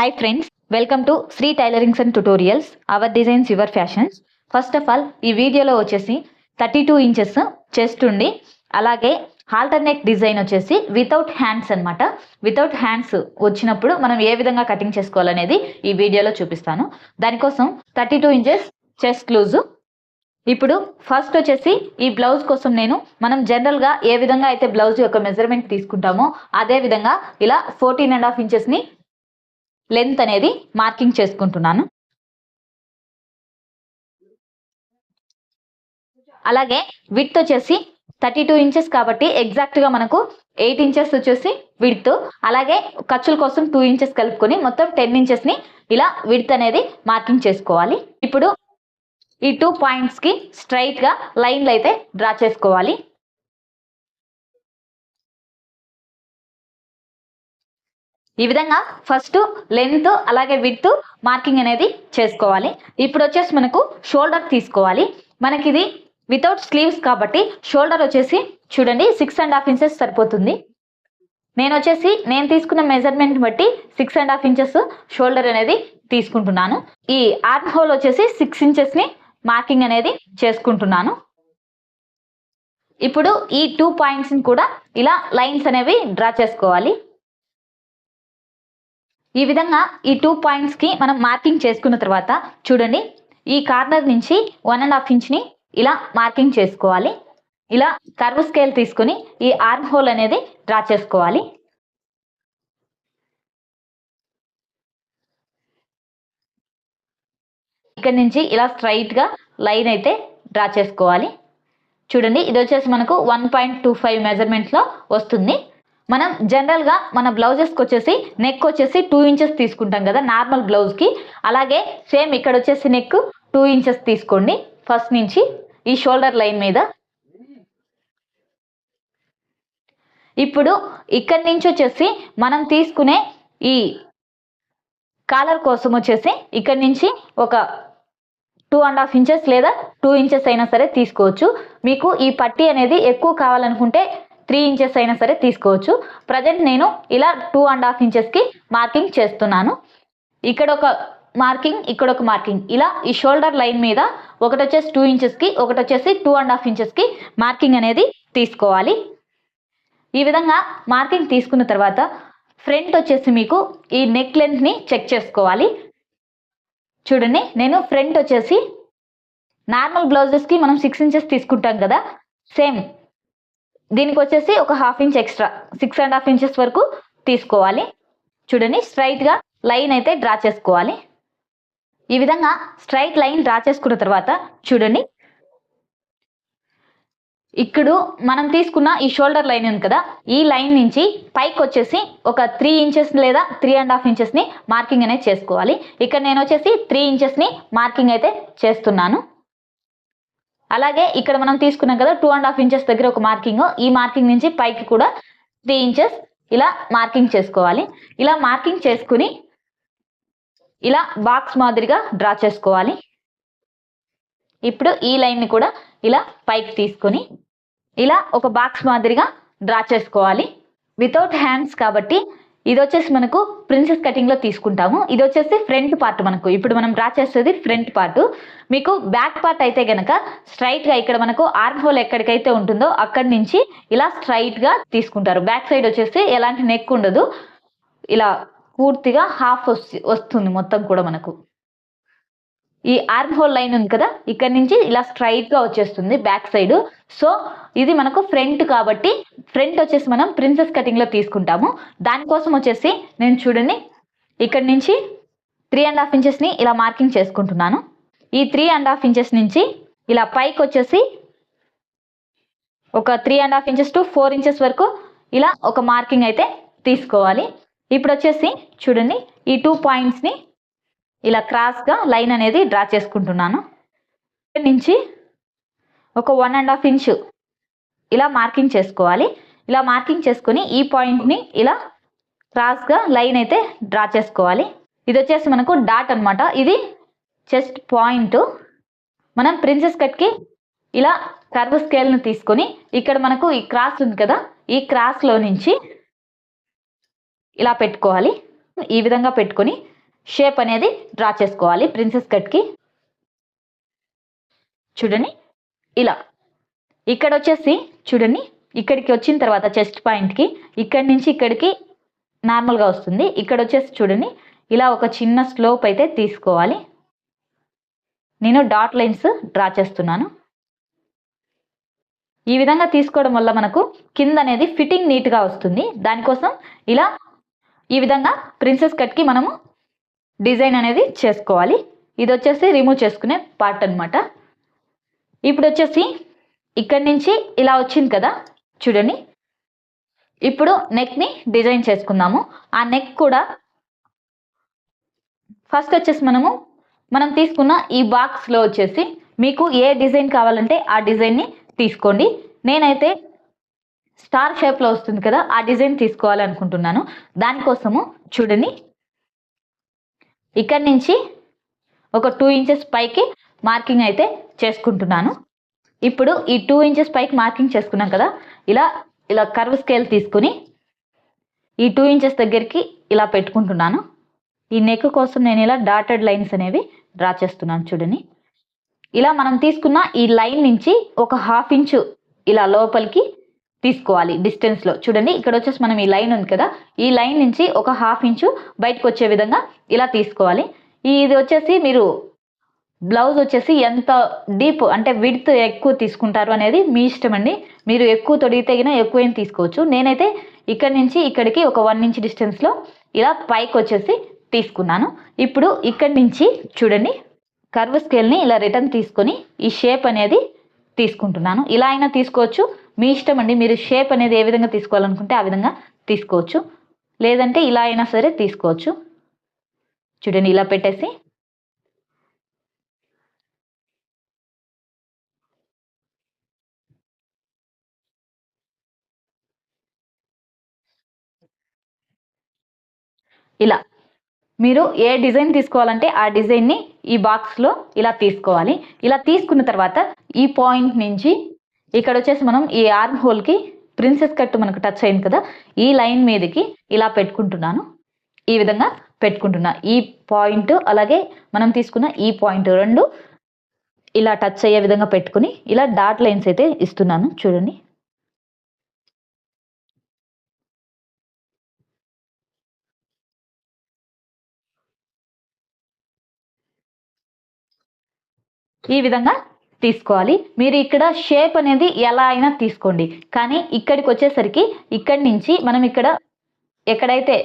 Hi friends, welcome to Sri Tailorings and Tutorials, our designs your fashions. First of all ఈ వీడియోలో వచ్చేసి 32 inches chest ఉండి అలాగే alternate design వచ్చేసి without hands అనమాట. వితౌట్ హ్యాండ్స్ వచ్చినప్పుడు మనం ఏ విధంగా కటింగ్ చేసుకోవాలనేది ఈ వీడియోలో చూపిస్తాను. దానికోసం 32 ఇంచెస్ చెస్ట్ లూజు. ఇప్పుడు ఫస్ట్ వచ్చేసి ఈ బ్లౌజ్ కోసం మనం జనరల్గా ఏ విధంగా అయితే బ్లౌజ్ యొక్క మెజర్మెంట్ తీసుకుంటామో అదే విధంగా ఇలా 14.5 ఇంచెస్ని లెంత్ అనేది మార్కింగ్ చేసుకుంటున్నాను. అలాగే విడ్త్ వచ్చేసి 32 ఇంచెస్ కాబట్టి ఎగ్జాక్ట్గా మనకు 8 ఇంచెస్ వచ్చేసి విడ్త్, అలాగే ఖర్చుల కోసం 2 ఇంచెస్ కలుపుకొని మొత్తం 10 ఇంచెస్ని ఇలా విడ్త్ అనేది మార్కింగ్ చేసుకోవాలి. ఇప్పుడు ఈ 2 పాయింట్స్కి స్ట్రైట్గా లైన్లు అయితే డ్రా చేసుకోవాలి. ఈ విధంగా ఫస్ట్ లెంత్ అలాగే విడ్త్ మార్కింగ్ అనేది చేసుకోవాలి. ఇప్పుడు వచ్చేసి మనకు షోల్డర్ తీసుకోవాలి. మనకి ఇది వితౌట్ స్లీవ్స్ కాబట్టి షోల్డర్ వచ్చేసి చూడండి 6.5 ఇంచెస్ సరిపోతుంది. నేను తీసుకున్న మెజర్మెంట్ బట్టి 6.5 ఇంచెస్ షోల్డర్ అనేది తీసుకుంటున్నాను. ఈ ఆర్మ్ హోల్ వచ్చేసి 6 ఇంచెస్ని మార్కింగ్ అనేది చేసుకుంటున్నాను. ఇప్పుడు ఈ 2 పాయింట్స్ని కూడా ఇలా లైన్స్ అనేవి డ్రా చేసుకోవాలి. ఈ విధంగా ఈ 2 పాయింట్స్కి మనం మార్కింగ్ చేసుకున్న తర్వాత చూడండి ఈ కార్నర్ నుంచి 1.5 ఇంచ్ని ఇలా మార్కింగ్ చేసుకోవాలి. ఇలా కర్వ్ స్కేల్ తీసుకొని ఈ ఆర్మ్ హోల్ అనేది డ్రా చేసుకోవాలి. ఇక్కడ నుంచి ఇలా స్ట్రైట్గా లైన్ అయితే డ్రా చేసుకోవాలి. చూడండి ఇది వచ్చేసి మనకు 1.25 మెజర్మెంట్లో వస్తుంది. మనం జనరల్గా మన బ్లౌజెస్కి వచ్చేసి నెక్ వచ్చేసి 2 ఇంచెస్ తీసుకుంటాం కదా నార్మల్ బ్లౌజ్కి, అలాగే సేమ్ ఇక్కడ వచ్చేసి నెక్ 2 ఇంచెస్ తీసుకోండి ఫస్ట్ నుంచి ఈ షోల్డర్ లైన్ మీద. ఇప్పుడు ఇక్కడి నుంచి వచ్చేసి మనం తీసుకునే ఈ కాలర్ కోసం వచ్చేసి ఇక్కడి నుంచి ఒక 2.5 ఇంచెస్ లేదా 2 ఇంచెస్ అయినా సరే తీసుకోవచ్చు. మీకు ఈ పట్టీ అనేది ఎక్కువ కావాలనుకుంటే 3 ఇంచెస్ అయినా సరే తీసుకోవచ్చు. ప్రజెంట్ నేను ఇలా 2.5 ఇంచెస్కి మార్కింగ్ చేస్తున్నాను. ఇక్కడ ఒక మార్కింగ్, ఇక్కడ ఒక మార్కింగ్, ఇలా ఈ షోల్డర్ లైన్ మీద ఒకటి వచ్చేసి 2 ఇంచెస్కి ఒకటి వచ్చేసి 2.5 ఇంచెస్కి మార్కింగ్ అనేది తీసుకోవాలి. ఈ విధంగా మార్కింగ్ తీసుకున్న తర్వాత ఫ్రంట్ వచ్చేసి మీకు ఈ నెక్ లెంత్ని చెక్ చేసుకోవాలి. చూడండి నేను ఫ్రంట్ వచ్చేసి నార్మల్ బ్లౌజెస్కి మనం 6 ఇంచెస్ తీసుకుంటాం కదా, సేమ్ దీనికి వచ్చేసి ఒక 1/2 ఇంచ్ ఎక్స్ట్రా 6.5 ఇంచెస్ వరకు తీసుకోవాలి. చూడండి స్ట్రైట్గా లైన్ అయితే డ్రా చేసుకోవాలి. ఈ విధంగా స్ట్రైట్ లైన్ డ్రా చేసుకున్న తర్వాత చూడండి ఇక్కడ మనం తీసుకున్న ఈ షోల్డర్ లైన్ ఉంది కదా, ఈ లైన్ నుంచి పైకి వచ్చేసి ఒక 3 ఇంచెస్ లేదా 3.5 ఇంచెస్ని మార్కింగ్ అనేది చేసుకోవాలి. ఇక్కడ నేను వచ్చేసి 3 ఇంచెస్ని మార్కింగ్ అయితే చేస్తున్నాను. అలాగే ఇక్కడ మనం తీసుకున్నాం కదా 2.5 ఇంచెస్ దగ్గర ఒక మార్కింగ్, ఈ మార్కింగ్ నుంచి పైకి కూడా 3 ఇంచెస్ ఇలా మార్కింగ్ చేసుకోవాలి. ఇలా మార్కింగ్ చేసుకుని ఇలా బాక్స్ మాదిరిగా డ్రా చేసుకోవాలి. ఇప్పుడు ఈ లైన్ని కూడా ఇలా పైకి తీసుకొని ఇలా ఒక బాక్స్ మాదిరిగా డ్రా చేసుకోవాలి. వితౌట్ హ్యాండ్స్ కాబట్టి ఇది వచ్చేసి మనకు ప్రిన్సెస్ కటింగ్లో తీసుకుంటాము. ఇది వచ్చేసి ఫ్రంట్ పార్ట్, మనకు ఇప్పుడు మనం డ్రా చేసేది ఫ్రంట్ పార్ట్. మీకు బ్యాక్ పార్ట్ అయితే కనుక స్ట్రైట్గా ఇక్కడ మనకు ఆర్మ్ హోల్ ఎక్కడికైతే ఉంటుందో అక్కడి నుంచి ఇలా స్ట్రైట్గా తీసుకుంటారు. బ్యాక్ సైడ్ వచ్చేసి ఎలాంటి నెక్ ఉండదు, ఇలా పూర్తిగా హాఫ్ వస్తుంది మొత్తం కూడా. మనకు ఈ ఆర్మ్ హోల్ లైన్ ఉంది కదా, ఇక్కడ నుంచి ఇలా స్ట్రైట్గా వచ్చేస్తుంది బ్యాక్ సైడ్. సో ఇది మనకు ఫ్రంట్ కాబట్టి ఫ్రంట్ వచ్చేసి మనం ప్రిన్సెస్ కటింగ్లో తీసుకుంటాము. దానికోసం వచ్చేసి నేను చూడండి ఇక్కడ నుంచి 3.5 ఇంచెస్ని ఇలా మార్కింగ్ చేసుకుంటున్నాను. ఈ 3.5 ఇంచెస్ నుంచి ఇలా పైకి వచ్చేసి ఒక 3.5 ఇంచెస్ టు 4 ఇంచెస్ వరకు ఇలా ఒక మార్కింగ్ అయితే తీసుకోవాలి. ఇప్పుడు వచ్చేసి చూడండి ఈ 2 పాయింట్స్ని ఇలా క్రాస్గా లైన్ అనేది డ్రా చేసుకుంటున్నాను. ఇక్కడ నుంచి ఒక 1.5 ఇంచ్ ఇలా మార్కింగ్ చేసుకోవాలి. ఇలా మార్కింగ్ చేసుకొని ఈ పాయింట్ని ఇలా క్రాస్గా లైన్ అయితే డ్రా చేసుకోవాలి. ఇది వచ్చేసి మనకు డాట్ అనమాట, ఇది చెస్ట్ పాయింట్. మనం ప్రిన్సెస్ కట్కి ఇలా కర్వ్ స్కేల్ని తీసుకొని ఇక్కడ మనకు ఈ క్రాస్ ఉంది కదా, ఈ క్రాస్లో నుంచి ఇలా పెట్టుకోవాలి. ఈ విధంగా పెట్టుకొని షేప్ అనేది డ్రా చేసుకోవాలి ప్రిన్సెస్ కట్కి. చూడండి ఇలా ఇక్కడ వచ్చేసి చూడండి ఇక్కడికి వచ్చిన తర్వాత చెస్ట్ పాయింట్కి ఇక్కడి నుంచి ఇక్కడికి నార్మల్గా వస్తుంది. ఇక్కడ వచ్చేసి చూడండి ఇలా ఒక చిన్న స్లోప్ అయితే తీసుకోవాలి. నేను డాట్ లైన్స్ డ్రా చేస్తున్నాను. ఈ విధంగా తీసుకోవడం వల్ల మనకు కింద అనేది ఫిట్టింగ్ నీట్గా వస్తుంది. దానికోసం ఇలా ఈ విధంగా ప్రిన్సెస్ కట్కి మనము డిజైన్ అనేది చేసుకోవాలి. ఇది వచ్చేసి రిమూవ్ చేసుకునే పార్ట్ అనమాట. ఇప్పుడు వచ్చేసి ఇక్కడి నుంచి ఇలా వచ్చింది కదా చూడండి. ఇప్పుడు నెక్ని డిజైన్ చేసుకుందాము. ఆ నెక్ కూడా ఫస్ట్ వచ్చేసి మనం తీసుకున్న ఈ బాక్స్లో వచ్చేసి మీకు ఏ డిజైన్ కావాలంటే ఆ డిజైన్ని తీసుకోండి. నేనైతే స్టార్ షేప్లో వస్తుంది కదా ఆ డిజైన్ తీసుకోవాలనుకుంటున్నాను. దానికోసము చూడండి ఇక్కడి నుంచి ఒక 2 ఇంచెస్ పైకి మార్కింగ్ అయితే చేసుకుంటున్నాను. ఇప్పుడు ఈ 2 ఇంచెస్ పైకి మార్కింగ్ చేసుకున్నాం కదా, ఇలా కర్వ్ స్కేల్ తీసుకుని ఈ 2 ఇంచెస్ దగ్గరికి ఇలా పెట్టుకుంటున్నాను. ఈ నెక్ కోసం నేను ఇలా డాటెడ్ లైన్స్ అనేవి డ్రా చేస్తున్నాను. చూడండి ఇలా మనం తీసుకున్న ఈ లైన్ నుంచి ఒక 1/2 ఇంచు ఇలా లోపలికి తీసుకోవాలి డిస్టెన్స్లో. చూడండి ఇక్కడ వచ్చేసి మనం ఈ లైన్ ఉంది కదా, ఈ లైన్ నుంచి ఒక 1/2 ఇంచు బయటకు వచ్చే విధంగా ఇలా తీసుకోవాలి. ఇది వచ్చేసి మీరు బ్లౌజ్ వచ్చేసి ఎంత డీప్ అంటే విడ్త్ ఎక్కువ తీసుకుంటారు అనేది మీ ఇష్టం అండి. మీరు ఎక్కువ తొడిగితే ఎక్కువ ఏం తీసుకోవచ్చు. నేనైతే ఇక్కడి నుంచి ఇక్కడికి ఒక 1 ఇంచ్ డిస్టెన్స్లో ఇలా పైకి వచ్చేసి తీసుకున్నాను. ఇప్పుడు ఇక్కడి నుంచి చూడండి కర్వ్ స్కేల్ని ఇలా రిటర్న్ తీసుకొని ఈ షేప్ అనేది తీసుకుంటున్నాను. ఇలా అయినా తీసుకోవచ్చు, మీ ఇష్టం అండి. మీరు షేప్ అనేది ఏ విధంగా తీసుకోవాలనుకుంటే ఆ విధంగా తీసుకోవచ్చు, లేదంటే ఇలా అయినా సరే తీసుకోవచ్చు. చూడండి ఇలా పెట్టేసి ఇలా మీరు ఏ డిజైన్ తీసుకోవాలంటే ఆ డిజైన్ని ఈ బాక్స్లో ఇలా తీసుకోవాలి. ఇలా తీసుకున్న తర్వాత ఈ పాయింట్ నుంచి ఇక్కడ వచ్చేసి మనం ఈ ఆర్మ్ హోల్కి ప్రిన్సెస్ కట్ మనకు టచ్ అయింది కదా, ఈ లైన్ మీదకి ఇలా పెట్టుకుంటున్నాను. ఈ విధంగా పెట్టుకుంటున్నా. ఈ పాయింట్ అలాగే మనం తీసుకున్న ఈ పాయింట్ రెండు ఇలా టచ్ అయ్యే విధంగా పెట్టుకుని ఇలా డాట్ లైన్స్ అయితే ఇస్తున్నాను. చూడండి ఈ విధంగా తీసుకోవాలి. మీరు ఇక్కడ షేప్ అనేది ఎలా అయినా తీసుకోండి, కానీ ఇక్కడికి వచ్చేసరికి ఇక్కడి నుంచి మనం ఇక్కడ ఎక్కడైతే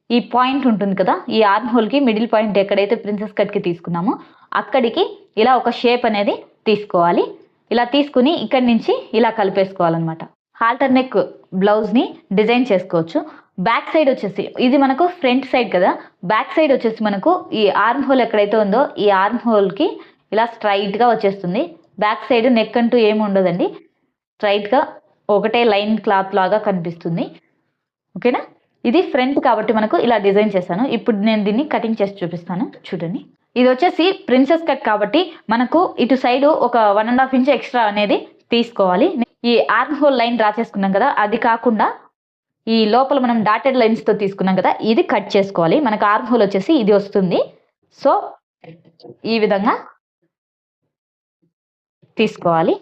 ఈ పాయింట్ ఉంటుంది కదా, ఈ ఆర్మ్ హోల్కి మిడిల్ పాయింట్ ఎక్కడైతే ప్రిన్సెస్ కట్కి తీసుకున్నామో అక్కడికి ఇలా ఒక షేప్ అనేది తీసుకోవాలి. ఇలా తీసుకుని ఇక్కడి నుంచి ఇలా కలిపేసుకోవాలన్నమాట. హాల్టర్ నెక్ బ్లౌజ్ని డిజైన్ చేసుకోవచ్చు. బ్యాక్ సైడ్ వచ్చేసి ఇది మనకు ఫ్రంట్ సైడ్ కదా, బ్యాక్ సైడ్ వచ్చేసి మనకు ఈ ఆర్మ్ హోల్ ఎక్కడైతే ఉందో ఈ ఆర్మ్ హోల్కి ఇలా స్ట్రైట్గా వచ్చేస్తుంది. బ్యాక్ సైడ్ నెక్ అంటూ ఏమి ఉండదండి, స్ట్రైట్గా ఒకటే లైన్ క్లాత్ లాగా కనిపిస్తుంది. ఓకేనా, ఇది ఫ్రంట్ కాబట్టి మనకు ఇలా డిజైన్ చేశాను. ఇప్పుడు నేను దీన్ని కటింగ్ చేసి చూపిస్తాను. చూడండి ఇది వచ్చేసి ప్రిన్సెస్ కట్ కాబట్టి మనకు ఇటు సైడ్ ఒక 1.5 ఇంచ్ ఎక్స్ట్రా అనేది తీసుకోవాలి. ఈ ఆర్మ్ హోల్ లైన్ డ్రా చేసుకున్నాం కదా, అది కాకుండా ఈ లోపల మనం డాటెడ్ లైన్స్తో తీసుకున్నాం కదా, ఇది కట్ చేసుకోవాలి. మనకు ఆర్మ్ హోల్ వచ్చేసి ఇది వస్తుంది. సో ఈ విధంగా తీసుకోవాలి.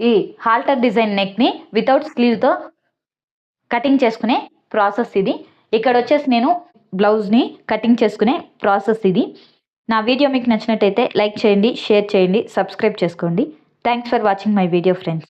ఈ హాల్టర్ డిజైన్ నెక్ని వితౌట్ స్లీవ్తో కటింగ్ చేసుకునే ప్రాసెస్ ఇది. ఇక్కడ వచ్చేసి నేను బ్లౌజ్ని కటింగ్ చేసుకునే ప్రాసెస్ ఇది. నా వీడియో మీకు నచ్చినట్టయితే లైక్ చేయండి, షేర్ చేయండి, సబ్స్క్రైబ్ చేసుకోండి. Thanks for watching my video friends.